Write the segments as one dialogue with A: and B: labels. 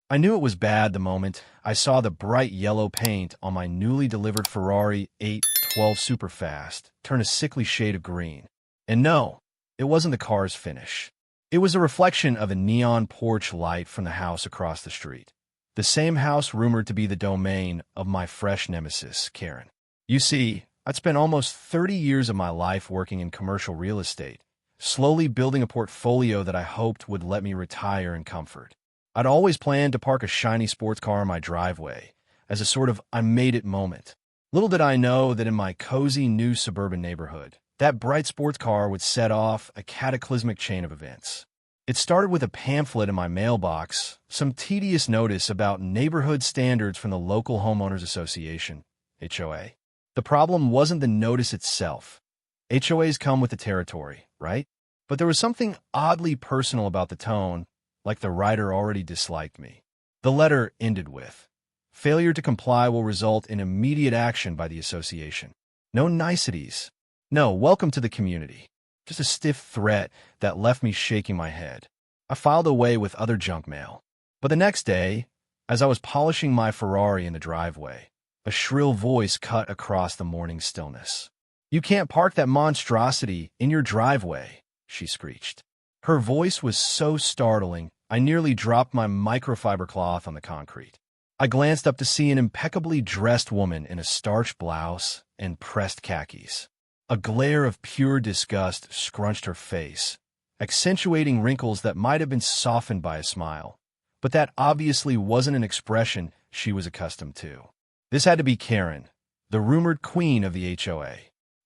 A: I knew it was bad the moment I saw the bright yellow paint on my newly delivered Ferrari 812 Superfast turn a sickly shade of green. And no, it wasn't the car's finish. It was a reflection of a neon porch light from the house across the street. The same house rumored to be the domain of my fresh nemesis, Karen. You see, I'd spent almost 30 years of my life working in commercial real estate, slowly building a portfolio that I hoped would let me retire in comfort. I'd always planned to park a shiny sports car in my driveway as a sort of I made it moment. Little did I know that in my cozy new suburban neighborhood, that bright sports car would set off a cataclysmic chain of events. It started with a pamphlet in my mailbox, some tedious notice about neighborhood standards from the local homeowners association, HOA. The problem wasn't the notice itself. HOAs come with the territory, right? But there was something oddly personal about the tone, like the writer already disliked me. The letter ended with, "Failure to comply will result in immediate action by the association." No niceties. No, welcome to the community. Just a stiff threat that left me shaking my head. I filed away with other junk mail. But the next day, as I was polishing my Ferrari in the driveway, a shrill voice cut across the morning stillness. "You can't park that monstrosity in your driveway," she screeched. Her voice was so startling, I nearly dropped my microfiber cloth on the concrete. I glanced up to see an impeccably dressed woman in a starched blouse and pressed khakis. A glare of pure disgust scrunched her face, accentuating wrinkles that might have been softened by a smile. But that obviously wasn't an expression she was accustomed to. This had to be Karen, the rumored queen of the HOA.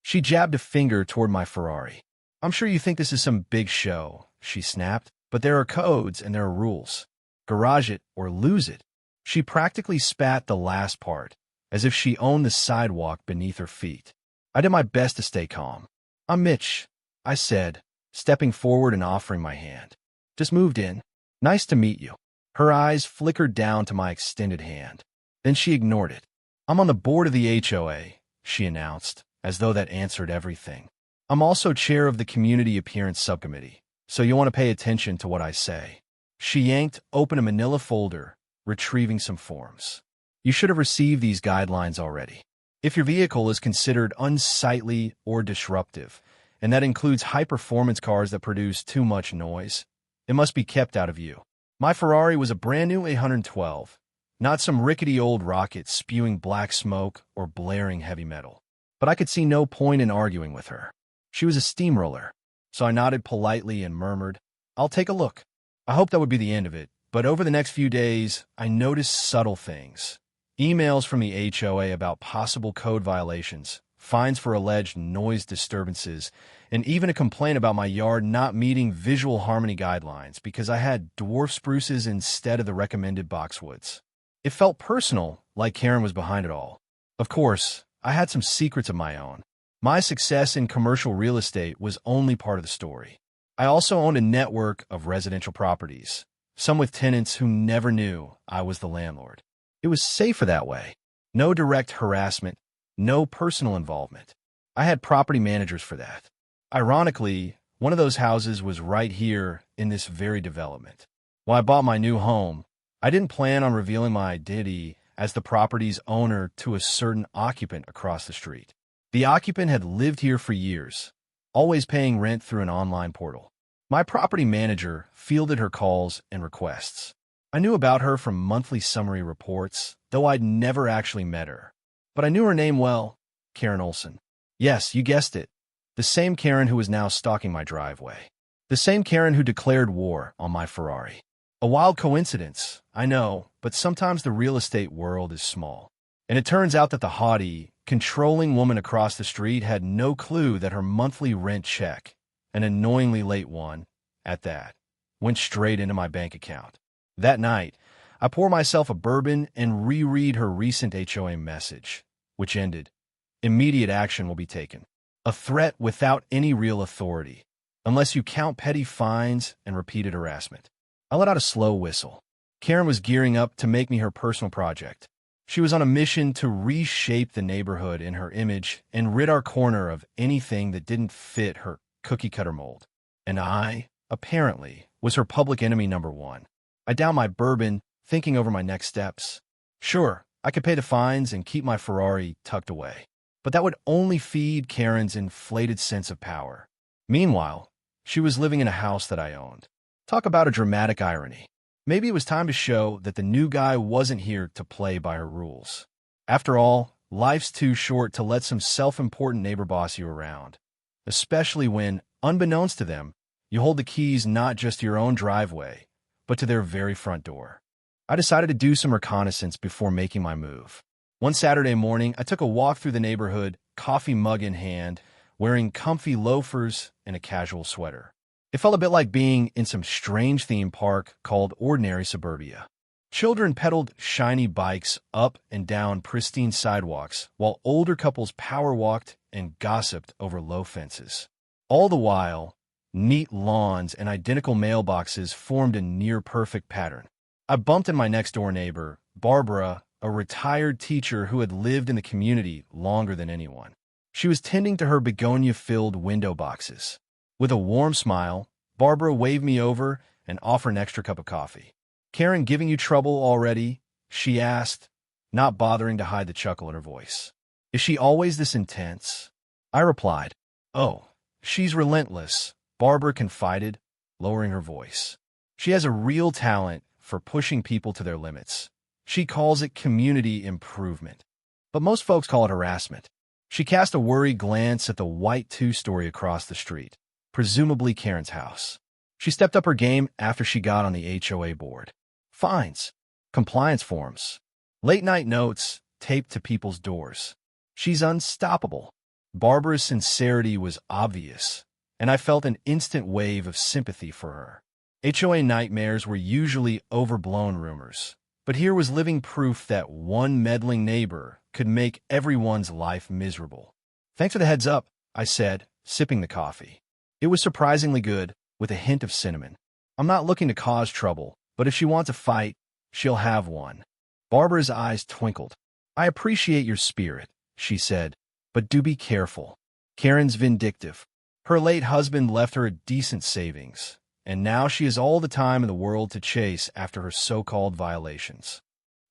A: She jabbed a finger toward my Ferrari. "I'm sure you think this is some big show," she snapped, "but there are codes and there are rules. Garage it or lose it." She practically spat the last part, as if she owned the sidewalk beneath her feet. I did my best to stay calm. "I'm Mitch," I said, stepping forward and offering my hand. "Just moved in. Nice to meet you." Her eyes flickered down to my extended hand. Then she ignored it. "I'm on the board of the HOA," she announced, as though that answered everything. "I'm also chair of the Community Appearance Subcommittee, so you'll want to pay attention to what I say." She yanked open a manila folder, retrieving some forms. "You should have received these guidelines already. If your vehicle is considered unsightly or disruptive, and that includes high-performance cars that produce too much noise, it must be kept out of view." My Ferrari was a brand new 812, not some rickety old rocket spewing black smoke or blaring heavy metal. But I could see no point in arguing with her. She was a steamroller, so I nodded politely and murmured, "I'll take a look." I hoped that would be the end of it, but over the next few days, I noticed subtle things. Emails from the HOA about possible code violations, fines for alleged noise disturbances, and even a complaint about my yard not meeting visual harmony guidelines because I had dwarf spruces instead of the recommended boxwoods. It felt personal, like Karen was behind it all. Of course, I had some secrets of my own. My success in commercial real estate was only part of the story. I also owned a network of residential properties, some with tenants who never knew I was the landlord. It was safer that way. No direct harassment, no personal involvement. I had property managers for that. Ironically, one of those houses was right here in this very development. When I bought my new home, I didn't plan on revealing my identity as the property's owner to a certain occupant across the street. The occupant had lived here for years, always paying rent through an online portal. My property manager fielded her calls and requests. I knew about her from monthly summary reports, though I'd never actually met her. But I knew her name well, Karen Olson. Yes, you guessed it. The same Karen who was now stalking my driveway. The same Karen who declared war on my Ferrari. A wild coincidence, I know, but sometimes the real estate world is small. And it turns out that the haughty, controlling woman across the street had no clue that her monthly rent check, an annoyingly late one, at that, went straight into my bank account. That night, I pour myself a bourbon and reread her recent HOA message, which ended, "Immediate action will be taken." A threat without any real authority, unless you count petty fines and repeated harassment. I let out a slow whistle. Karen was gearing up to make me her personal project. She was on a mission to reshape the neighborhood in her image and rid our corner of anything that didn't fit her cookie-cutter mold. And I, apparently, was her public enemy number one. I downed my bourbon, thinking over my next steps. Sure, I could pay the fines and keep my Ferrari tucked away, but that would only feed Karen's inflated sense of power. Meanwhile, she was living in a house that I owned. Talk about a dramatic irony. Maybe it was time to show that the new guy wasn't here to play by her rules. After all, life's too short to let some self-important neighbor boss you around, especially when, unbeknownst to them, you hold the keys not just to your own driveway, but to their very front door. I decided to do some reconnaissance before making my move. One Saturday morning, I took a walk through the neighborhood, coffee mug in hand, wearing comfy loafers and a casual sweater. It felt a bit like being in some strange theme park called ordinary suburbia. Children pedaled shiny bikes up and down pristine sidewalks, while older couples power walked and gossiped over low fences. All the while, neat lawns and identical mailboxes formed a near-perfect pattern. I bumped into my next-door neighbor, Barbara, a retired teacher who had lived in the community longer than anyone. She was tending to her begonia-filled window boxes. With a warm smile, Barbara waved me over and offered an extra cup of coffee. "Karen giving you trouble already?" she asked, not bothering to hide the chuckle in her voice. "Is she always this intense?" I replied, "Oh, she's relentless," Barbara confided, lowering her voice. "She has a real talent for pushing people to their limits. She calls it community improvement, but most folks call it harassment." She cast a worried glance at the white two-story across the street, presumably Karen's house. She stepped up her game after she got on the HOA board. Fines, compliance forms, late-night notes taped to people's doors. She's unstoppable. Barbara's sincerity was obvious, and I felt an instant wave of sympathy for her. HOA nightmares were usually overblown rumors, but here was living proof that one meddling neighbor could make everyone's life miserable. "Thanks for the heads up," I said, sipping the coffee. It was surprisingly good, with a hint of cinnamon. "I'm not looking to cause trouble, but if she wants a fight, she'll have one." Barbara's eyes twinkled. "I appreciate your spirit," she said, "but do be careful. Karen's vindictive. Her late husband left her a decent savings, and now she has all the time in the world to chase after her so-called violations.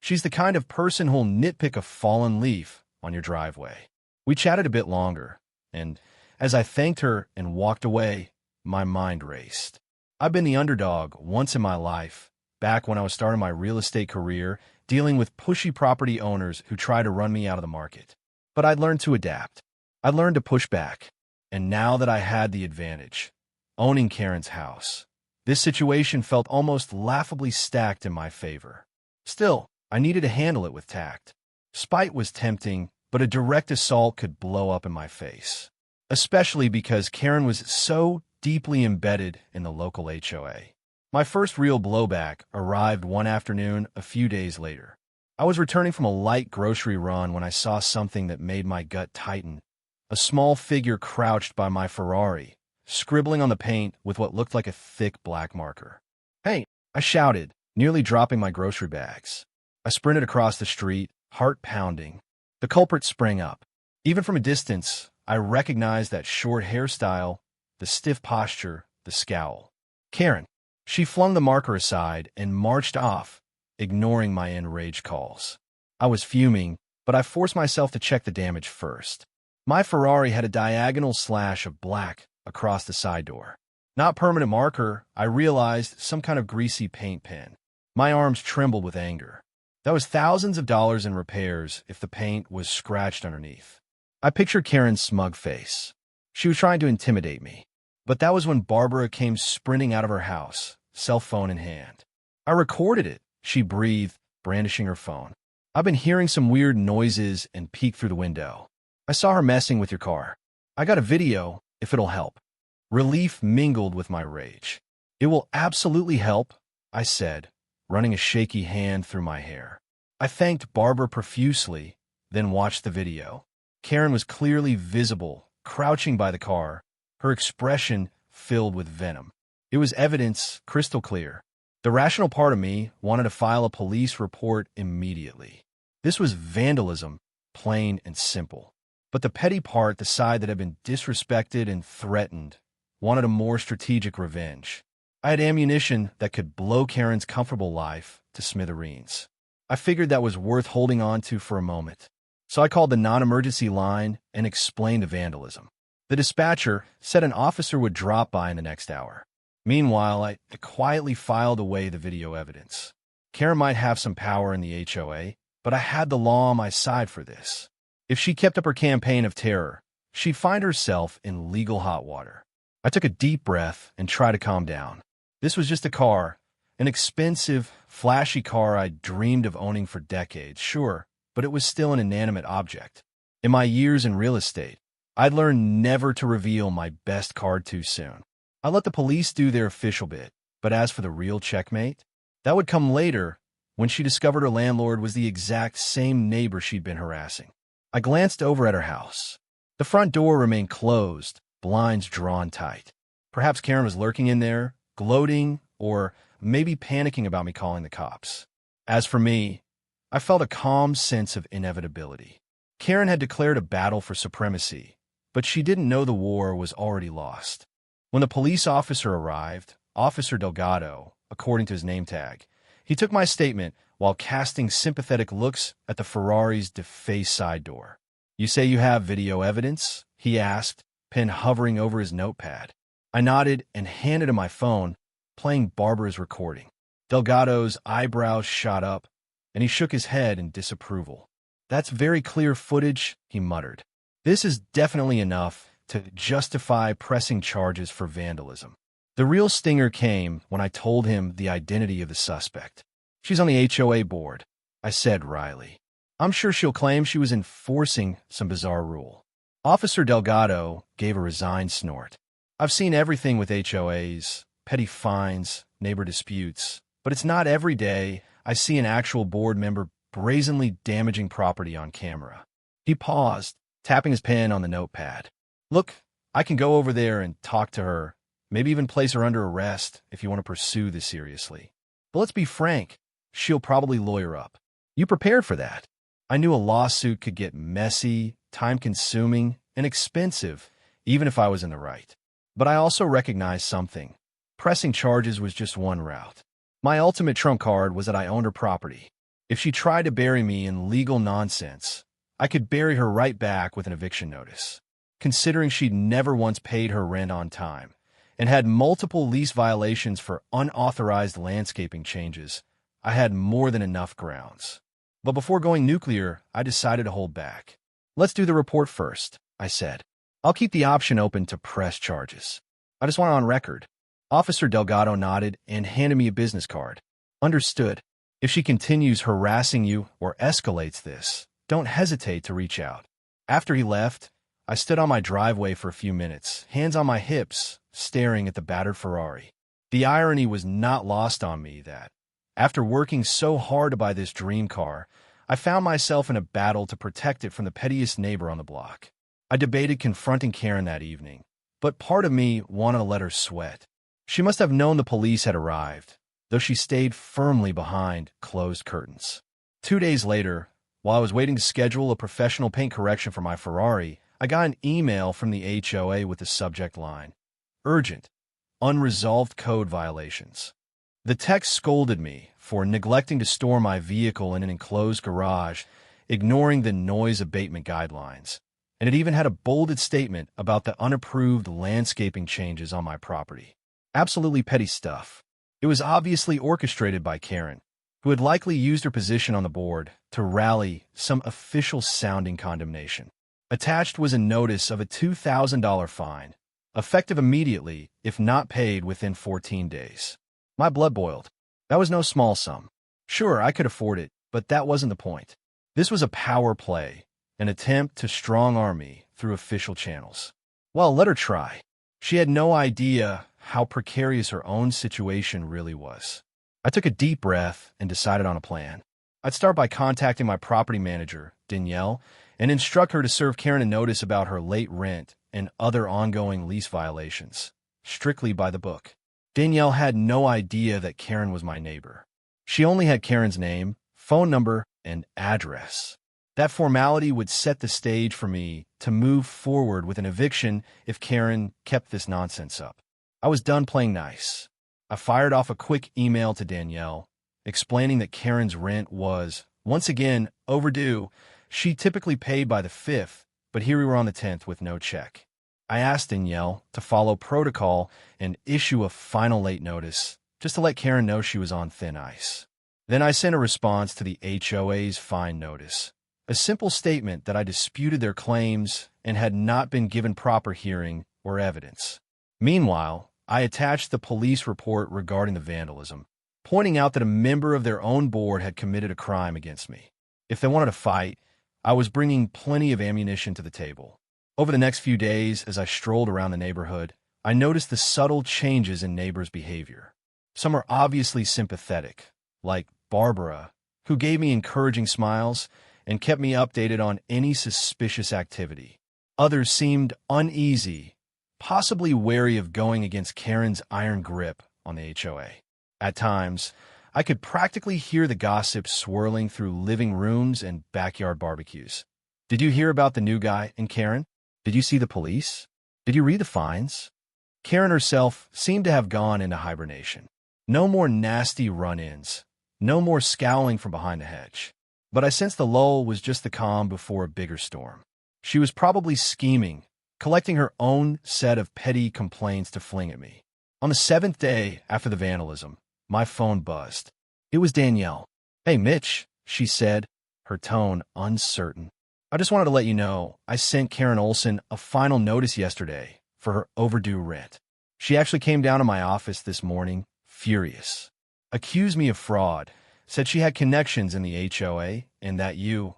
A: She's the kind of person who'll nitpick a fallen leaf on your driveway." We chatted a bit longer, and as I thanked her and walked away, my mind raced. I've been the underdog once in my life, back when I was starting my real estate career, dealing with pushy property owners who try to run me out of the market. But I'd learned to adapt. I'd learned to push back. And now that I had the advantage, owning Karen's house, this situation felt almost laughably stacked in my favor. Still, I needed to handle it with tact. Spite was tempting, but a direct assault could blow up in my face, especially because Karen was so deeply embedded in the local HOA. My first real blowback arrived one afternoon a few days later. I was returning from a light grocery run when I saw something that made my gut tighten. A small figure crouched by my Ferrari, scribbling on the paint with what looked like a thick black marker. "Hey!" I shouted, nearly dropping my grocery bags. I sprinted across the street, heart pounding. The culprit sprang up. Even from a distance, I recognized that short hairstyle, the stiff posture, the scowl. "Karen." She flung the marker aside and marched off, ignoring my enraged calls. I was fuming, but I forced myself to check the damage first. My Ferrari had a diagonal slash of black across the side door. Not permanent marker, I realized, some kind of greasy paint pen. My arms trembled with anger. That was thousands of dollars in repairs if the paint was scratched underneath. I pictured Karen's smug face. She was trying to intimidate me. But that was when Barbara came sprinting out of her house, cell phone in hand. "I recorded it," she breathed, brandishing her phone. "I've been hearing some weird noises and peeked through the window. I saw her messing with your car. I got a video, if it'll help." Relief mingled with my rage. "It will absolutely help," I said, running a shaky hand through my hair. I thanked Barbara profusely, then watched the video. Karen was clearly visible, crouching by the car, her expression filled with venom. It was evidence crystal clear. The rational part of me wanted to file a police report immediately. This was vandalism, plain and simple. But the petty part, the side that had been disrespected and threatened, wanted a more strategic revenge. I had ammunition that could blow Karen's comfortable life to smithereens. I figured that was worth holding on to for a moment. So I called the non-emergency line and explained the vandalism. The dispatcher said an officer would drop by in the next hour. Meanwhile, I quietly filed away the video evidence. Karen might have some power in the HOA, but I had the law on my side for this. If she kept up her campaign of terror, she'd find herself in legal hot water. I took a deep breath and tried to calm down. This was just a car, an expensive, flashy car I'd dreamed of owning for decades, sure, but it was still an inanimate object. In my years in real estate, I'd learned never to reveal my best card too soon. I let the police do their official bit, but as for the real checkmate, that would come later when she discovered her landlord was the exact same neighbor she'd been harassing. I glanced over at her house. The front door remained closed, blinds drawn tight. Perhaps Karen was lurking in there, gloating, or maybe panicking about me calling the cops. As for me, I felt a calm sense of inevitability. Karen had declared a battle for supremacy, but she didn't know the war was already lost. When the police officer arrived, Officer Delgado, according to his name tag, he took my statement while casting sympathetic looks at the Ferrari's defaced side door. "You say you have video evidence?" he asked, pen hovering over his notepad. I nodded and handed him my phone, playing Barbara's recording. Delgado's eyebrows shot up, and he shook his head in disapproval. "That's very clear footage," he muttered. "This is definitely enough to justify pressing charges for vandalism." The real stinger came when I told him the identity of the suspect. "She's on the HOA board," I said wryly. "I'm sure she'll claim she was enforcing some bizarre rule." Officer Delgado gave a resigned snort. "I've seen everything with HOAs, petty fines, neighbor disputes, but it's not every day I see an actual board member brazenly damaging property on camera." He paused, tapping his pen on the notepad. "Look, I can go over there and talk to her, maybe even place her under arrest if you want to pursue this seriously. But let's be frank, she'll probably lawyer up. You prepared for that." I knew a lawsuit could get messy, time-consuming, and expensive, even if I was in the right. But I also recognized something. Pressing charges was just one route. My ultimate trump card was that I owned her property. If she tried to bury me in legal nonsense, I could bury her right back with an eviction notice. Considering she'd never once paid her rent on time and had multiple lease violations for unauthorized landscaping changes, I had more than enough grounds. But before going nuclear, I decided to hold back. "Let's do the report first," I said. "I'll keep the option open to press charges. I just want it on record." Officer Delgado nodded and handed me a business card. "Understood. If she continues harassing you or escalates this, don't hesitate to reach out." After he left, I stood on my driveway for a few minutes, hands on my hips, staring at the battered Ferrari. The irony was not lost on me that, after working so hard to buy this dream car, I found myself in a battle to protect it from the pettiest neighbor on the block. I debated confronting Karen that evening, but part of me wanted to let her sweat. She must have known the police had arrived, though she stayed firmly behind closed curtains. 2 days later, while I was waiting to schedule a professional paint correction for my Ferrari, I got an email from the HOA with the subject line, "Urgent, unresolved code violations." The text scolded me for neglecting to store my vehicle in an enclosed garage, ignoring the noise abatement guidelines, and it even had a bolded statement about the unapproved landscaping changes on my property. Absolutely petty stuff. It was obviously orchestrated by Karen, who had likely used her position on the board to rally some official-sounding condemnation. Attached was a notice of a $2,000 fine, effective immediately if not paid within 14 days. My blood boiled. That was no small sum. Sure, I could afford it, but that wasn't the point. This was a power play, an attempt to strong-arm me through official channels. Well, let her try. She had no idea how precarious her own situation really was. I took a deep breath and decided on a plan. I'd start by contacting my property manager, Danielle, and instruct her to serve Karen a notice about her late rent and other ongoing lease violations, strictly by the book. Danielle had no idea that Karen was my neighbor. She only had Karen's name, phone number, and address. That formality would set the stage for me to move forward with an eviction if Karen kept this nonsense up. I was done playing nice. I fired off a quick email to Danielle, explaining that Karen's rent was, once again, overdue. She typically paid by the 5th, but here we were on the 10th with no check. I asked Danielle to follow protocol and issue a final late notice, just to let Karen know she was on thin ice. Then I sent a response to the HOA's fine notice, a simple statement that I disputed their claims and had not been given proper hearing or evidence. Meanwhile, I attached the police report regarding the vandalism, pointing out that a member of their own board had committed a crime against me. If they wanted to fight, I was bringing plenty of ammunition to the table. Over the next few days, as I strolled around the neighborhood, I noticed the subtle changes in neighbors' behavior. Some are obviously sympathetic, like Barbara, who gave me encouraging smiles and kept me updated on any suspicious activity. Others seemed uneasy, possibly wary of going against Karen's iron grip on the HOA. At times, I could practically hear the gossip swirling through living rooms and backyard barbecues. Did you hear about the new guy and Karen? Did you see the police? Did you read the fines? Karen herself seemed to have gone into hibernation. No more nasty run-ins. No more scowling from behind the hedge. But I sensed the lull was just the calm before a bigger storm. She was probably scheming, collecting her own set of petty complaints to fling at me. On the 7th day after the vandalism, my phone buzzed. It was Danielle. "Hey, Mitch," she said, her tone uncertain. "I just wanted to let you know I sent Karen Olson a final notice yesterday for her overdue rent. She actually came down to my office this morning, furious. Accused me of fraud, said she had connections in the HOA and that your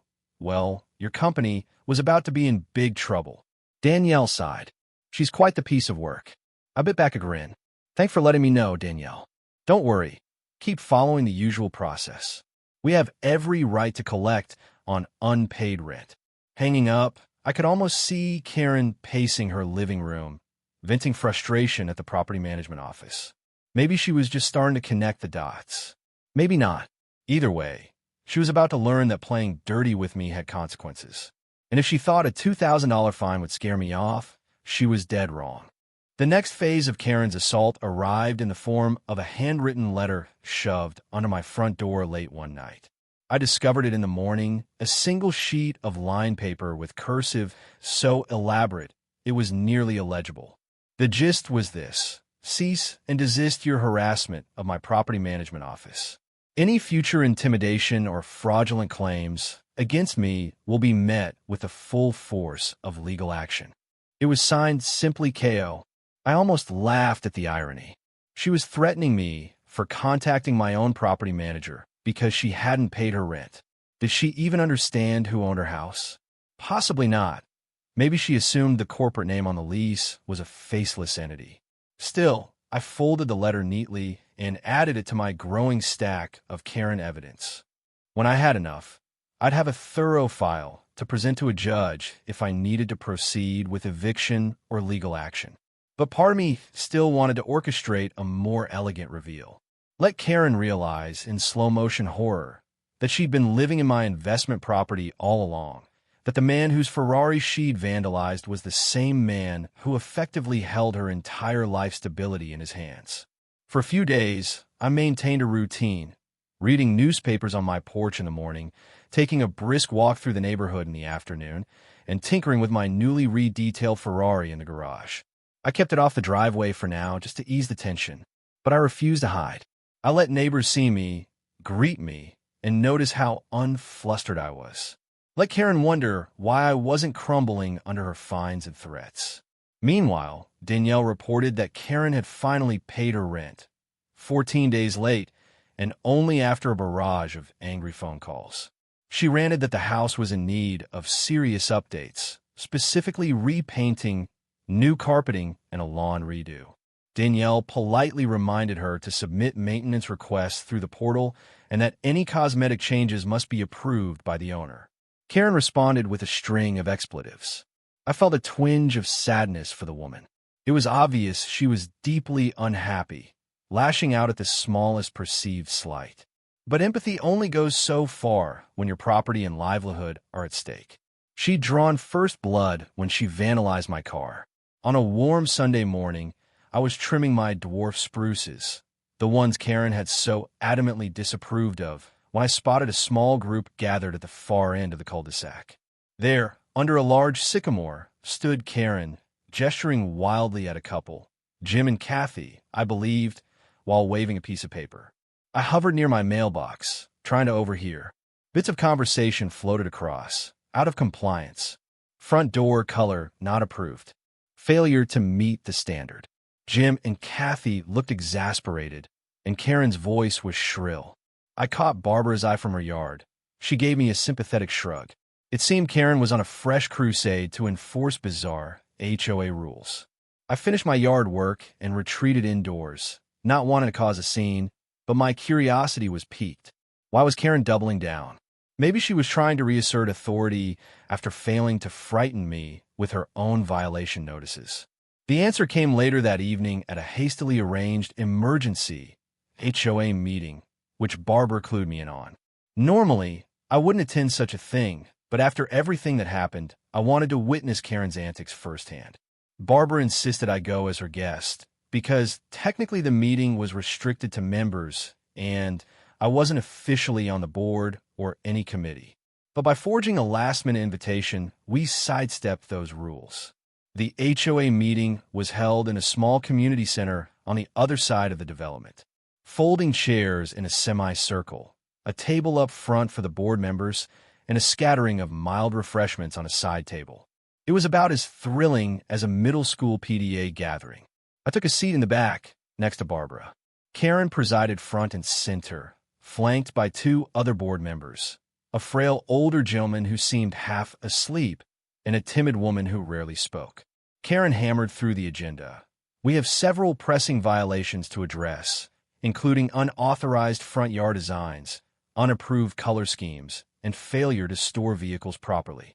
A: company was about to be in big trouble." Danielle sighed. "She's quite the piece of work." I bit back a grin. "Thanks for letting me know, Danielle. Don't worry. Keep following the usual process. We have every right to collect on unpaid rent." Hanging up, I could almost see Karen pacing her living room, venting frustration at the property management office. Maybe she was just starting to connect the dots. Maybe not. Either way, she was about to learn that playing dirty with me had consequences. And if she thought a $2,000 fine would scare me off, she was dead wrong. The next phase of Karen's assault arrived in the form of a handwritten letter shoved under my front door late one night. I discovered it in the morning, a single sheet of line paper with cursive so elaborate it was nearly illegible. The gist was this: cease and desist your harassment of my property management office. Any future intimidation or fraudulent claims against me will be met with the full force of legal action. It was signed simply KO. I almost laughed at the irony. She was threatening me for contacting my own property manager because she hadn't paid her rent. Did she even understand who owned her house? Possibly not. Maybe she assumed the corporate name on the lease was a faceless entity. Still, I folded the letter neatly and added it to my growing stack of Karen evidence. When I had enough, I'd have a thorough file to present to a judge if I needed to proceed with eviction or legal action. But part of me still wanted to orchestrate a more elegant reveal. Let Karen realize in slow-motion horror that she'd been living in my investment property all along, that the man whose Ferrari she'd vandalized was the same man who effectively held her entire life stability in his hands. For a few days, I maintained a routine, reading newspapers on my porch in the morning, taking a brisk walk through the neighborhood in the afternoon, and tinkering with my newly redetailed Ferrari in the garage. I kept it off the driveway for now just to ease the tension, but I refused to hide. I let neighbors see me, greet me, and notice how unflustered I was. Let Karen wonder why I wasn't crumbling under her fines and threats. Meanwhile, Danielle reported that Karen had finally paid her rent, 14 days late, and only after a barrage of angry phone calls. She ranted that the house was in need of serious updates, specifically repainting, new carpeting, and a lawn redo. Danielle politely reminded her to submit maintenance requests through the portal and that any cosmetic changes must be approved by the owner. Karen responded with a string of expletives. I felt a twinge of sadness for the woman. It was obvious she was deeply unhappy, lashing out at the smallest perceived slight. But empathy only goes so far when your property and livelihood are at stake. She'd drawn first blood when she vandalized my car. On a warm Sunday morning, I was trimming my dwarf spruces, the ones Karen had so adamantly disapproved of, when I spotted a small group gathered at the far end of the cul-de-sac. There, under a large sycamore, stood Karen, gesturing wildly at a couple, Jim and Kathy, I believed, while waving a piece of paper. I hovered near my mailbox, trying to overhear. Bits of conversation floated across. Out of compliance. Front door color not approved. Failure to meet the standard. Jim and Kathy looked exasperated, and Karen's voice was shrill. I caught Barbara's eye from her yard. She gave me a sympathetic shrug. It seemed Karen was on a fresh crusade to enforce bizarre HOA rules. I finished my yard work and retreated indoors, not wanting to cause a scene, but my curiosity was piqued. Why was Karen doubling down? Maybe she was trying to reassert authority after failing to frighten me with her own violation notices. The answer came later that evening at a hastily arranged emergency HOA meeting, which Barbara clued me in on. Normally, I wouldn't attend such a thing, but after everything that happened, I wanted to witness Karen's antics firsthand. Barbara insisted I go as her guest, because technically the meeting was restricted to members, and I wasn't officially on the board or any committee. But by forging a last-minute invitation, we sidestepped those rules. The HOA meeting was held in a small community center on the other side of the development. Folding chairs in a semicircle, a table up front for the board members, and a scattering of mild refreshments on a side table. It was about as thrilling as a middle school PTA gathering. I took a seat in the back, next to Barbara. Karen presided front and center, flanked by two other board members, a frail older gentleman who seemed half asleep, and a timid woman who rarely spoke. Karen hammered through the agenda. We have several pressing violations to address, including unauthorized front yard designs, unapproved color schemes, and failure to store vehicles properly.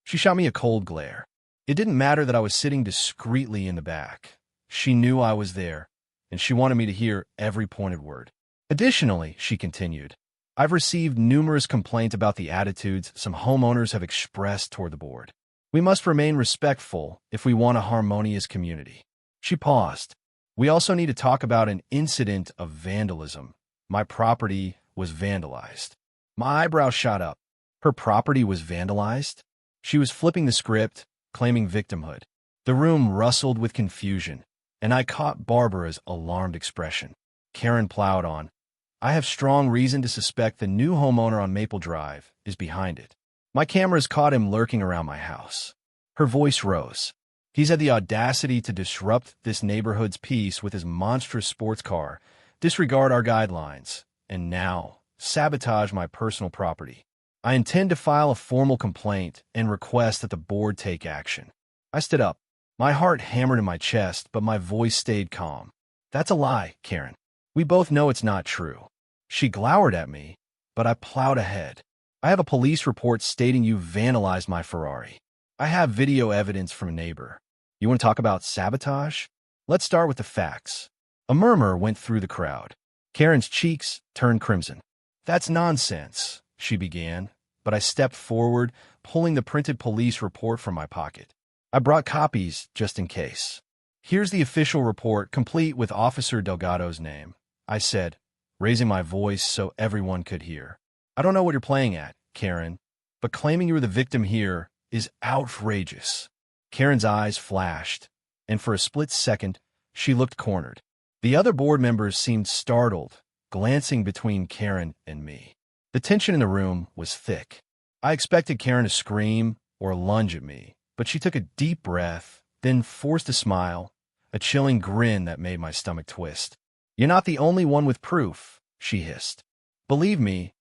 A: She shot me a cold glare. It didn't matter that I was sitting discreetly in the back. She knew I was there, and she wanted me to hear every pointed word. Additionally, she continued, I've received numerous complaints about the attitudes some homeowners have expressed toward the board. We must remain respectful if we want a harmonious community. She paused. We also need to talk about an incident of vandalism. My property was vandalized. My eyebrows shot up. Her property was vandalized? She was flipping the script, claiming victimhood. The room rustled with confusion, and I caught Barbara's alarmed expression. Karen plowed on. I have strong reason to suspect the new homeowner on Maple Drive is behind it. My cameras caught him lurking around my house. Her voice rose. He's had the audacity to disrupt this neighborhood's peace with his monstrous sports car, disregard our guidelines, and now sabotage my personal property. I intend to file a formal complaint and request that the board take action. I stood up. My heart hammered in my chest, but my voice stayed calm. That's a lie, Karen. We both know it's not true. She glowered at me, but I plowed ahead. I have a police report stating you vandalized my Ferrari. I have video evidence from a neighbor. You want to talk about sabotage? Let's start with the facts. A murmur went through the crowd. Karen's cheeks turned crimson. That's nonsense, she began, but I stepped forward, pulling the printed police report from my pocket. I brought copies just in case. Here's the official report, complete with Officer Delgado's name, I said, raising my voice so everyone could hear. I don't know what you're playing at, Karen, but claiming you were the victim here is outrageous. Karen's eyes flashed, and for a split second, she looked cornered. The other board members seemed startled, glancing between Karen and me. The tension in the room was thick. I expected Karen to scream or lunge at me, but she took a deep breath, then forced a smile, a chilling grin that made my stomach twist. You're not the only one with proof, she hissed. Believe me,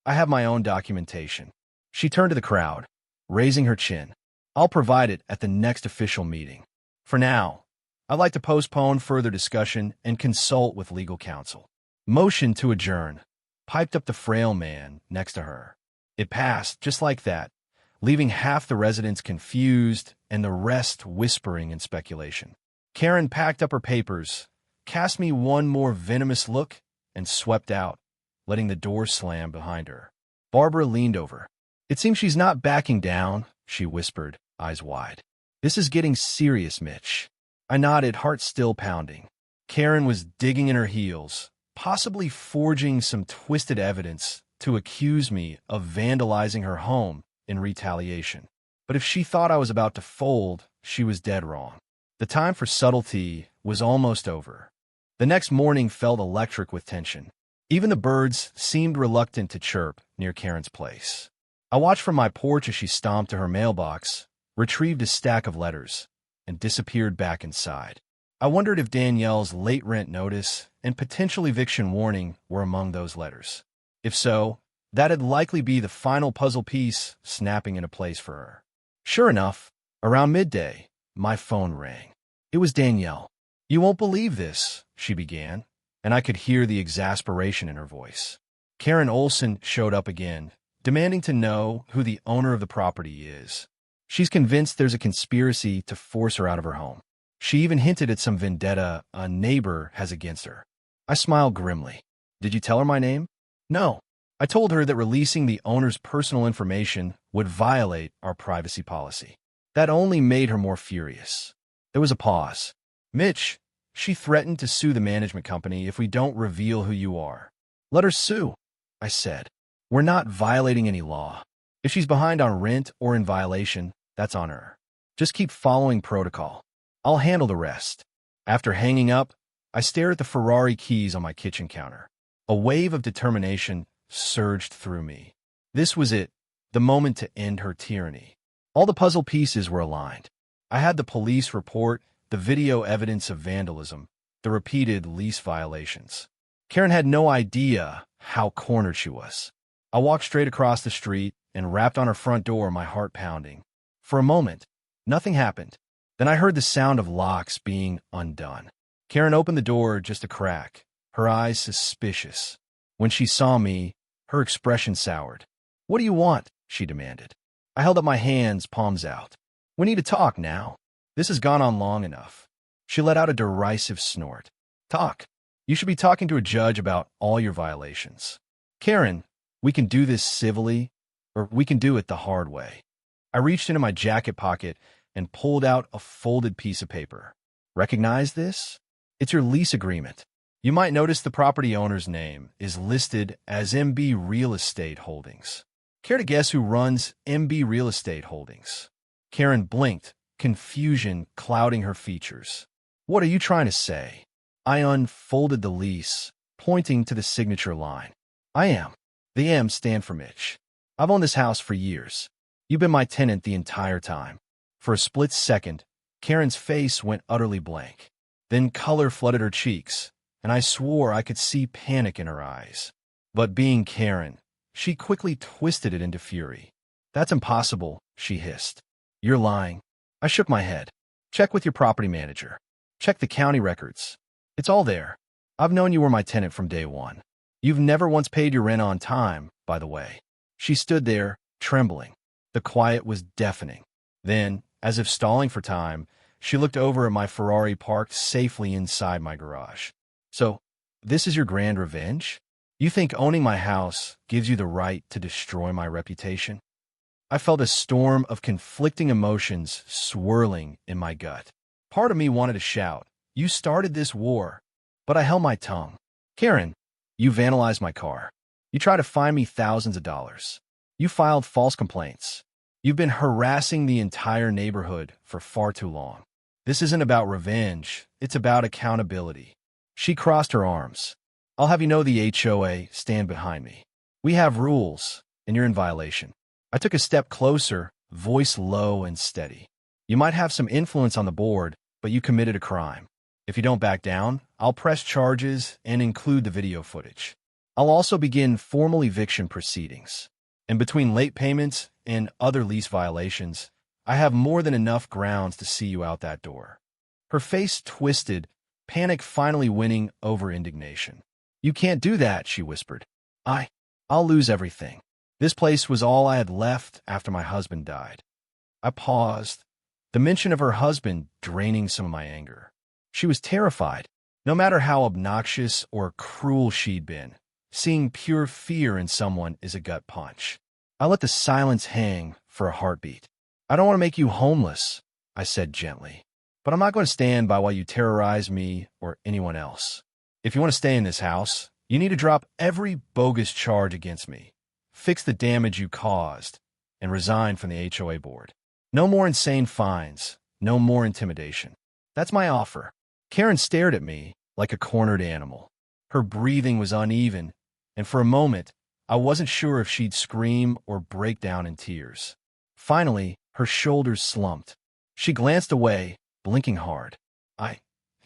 A: I have my own documentation. She turned to the crowd, raising her chin. I'll provide it at the next official meeting. For now, I'd like to postpone further discussion and consult with legal counsel. Motion to adjourn, piped up the frail man next to her. It passed just like that, leaving half the residents confused and the rest whispering in speculation. Karen packed up her papers, cast me one more venomous look, and swept out, letting the door slam behind her. Barbara leaned over. It seems she's not backing down, she whispered, eyes wide. This is getting serious, Mitch. I nodded, heart still pounding. Karen was digging in her heels, possibly forging some twisted evidence to accuse me of vandalizing her home in retaliation. But if she thought I was about to fold, she was dead wrong. The time for subtlety was almost over. The next morning felt electric with tension. Even the birds seemed reluctant to chirp near Karen's place. I watched from my porch as she stomped to her mailbox, retrieved a stack of letters, and disappeared back inside. I wondered if Danielle's late rent notice and potential eviction warning were among those letters. If so, that'd likely be the final puzzle piece snapping into place for her. Sure enough, around midday, my phone rang. It was Danielle. "You won't believe this," she began, and I could hear the exasperation in her voice. Karen Olson showed up again, demanding to know who the owner of the property is. She's convinced there's a conspiracy to force her out of her home. She even hinted at some vendetta a neighbor has against her. I smiled grimly. "Did you tell her my name?" "No. I told her that releasing the owner's personal information would violate our privacy policy." That only made her more furious. There was a pause. "Mitch, she threatened to sue the management company if we don't reveal who you are." "Let her sue," I said. "We're not violating any law. If she's behind on rent or in violation, that's on her. Just keep following protocol. I'll handle the rest." After hanging up, I stared at the Ferrari keys on my kitchen counter. A wave of determination surged through me. This was it, the moment to end her tyranny. All the puzzle pieces were aligned. I had the police report, the video evidence of vandalism, the repeated lease violations. Karen had no idea how cornered she was. I walked straight across the street and rapped on her front door, my heart pounding. For a moment, nothing happened. Then I heard the sound of locks being undone. Karen opened the door just a crack, her eyes suspicious. When she saw me, her expression soured. "What do you want?" she demanded. I held up my hands, palms out. "We need to talk now. This has gone on long enough." She let out a derisive snort. "Talk? You should be talking to a judge about all your violations. Karen, we can do this civilly, or we can do it the hard way." I reached into my jacket pocket and pulled out a folded piece of paper. "Recognize this? It's your lease agreement. You might notice the property owner's name is listed as MB Real Estate Holdings. Care to guess who runs MB Real Estate Holdings?" Karen blinked, confusion clouding her features. "What are you trying to say?" I unfolded the lease, pointing to the signature line. "I am. The M stand for Mitch. I've owned this house for years. You've been my tenant the entire time." For a split second, Karen's face went utterly blank. Then color flooded her cheeks, and I swore I could see panic in her eyes. But being Karen, she quickly twisted it into fury. "That's impossible," she hissed. "You're lying." I shook my head. "Check with your property manager. Check the county records. It's all there. I've known you were my tenant from day one. You've never once paid your rent on time, by the way." She stood there, trembling. The quiet was deafening. Then, as if stalling for time, she looked over at my Ferrari parked safely inside my garage. "So, this is your grand revenge? You think owning my house gives you the right to destroy my reputation?" I felt a storm of conflicting emotions swirling in my gut. Part of me wanted to shout, "You started this war," but I held my tongue. "Karen, you vandalized my car. You tried to fine me thousands of dollars. You filed false complaints. You've been harassing the entire neighborhood for far too long. This isn't about revenge, it's about accountability." She crossed her arms. "I'll have you know the HOA stand behind me. We have rules, and you're in violation." I took a step closer, voice low and steady. "You might have some influence on the board, but you committed a crime. If you don't back down, I'll press charges and include the video footage. I'll also begin formal eviction proceedings. And between late payments and other lease violations, I have more than enough grounds to see you out that door." Her face twisted, panic finally winning over indignation. "You can't do that," she whispered. I'll lose everything. This place was all I had left after my husband died." I paused, the mention of her husband draining some of my anger. She was terrified. No matter how obnoxious or cruel she'd been, seeing pure fear in someone is a gut punch. I let the silence hang for a heartbeat. "I don't want to make you homeless," I said gently, "but I'm not going to stand by while you terrorize me or anyone else." If you want to stay in this house, you need to drop every bogus charge against me, fix the damage you caused, and resign from the HOA board. No more insane fines, no more intimidation. That's my offer. Karen stared at me like a cornered animal. Her breathing was uneven, and for a moment, I wasn't sure if she'd scream or break down in tears. Finally, her shoulders slumped. She glanced away, blinking hard. I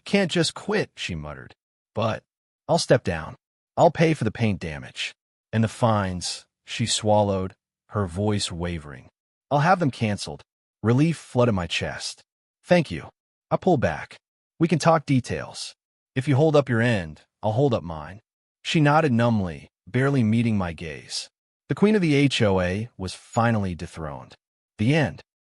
A: can't just quit, she muttered. But I'll step down. I'll pay for the paint damage. And the fines, she swallowed, her voice wavering. I'll have them canceled. Relief flooded my chest. Thank you. I pulled back. We can talk details. If you hold up your end, I'll hold up mine. She nodded numbly, barely meeting my gaze. The queen of the HOA was finally dethroned. The end.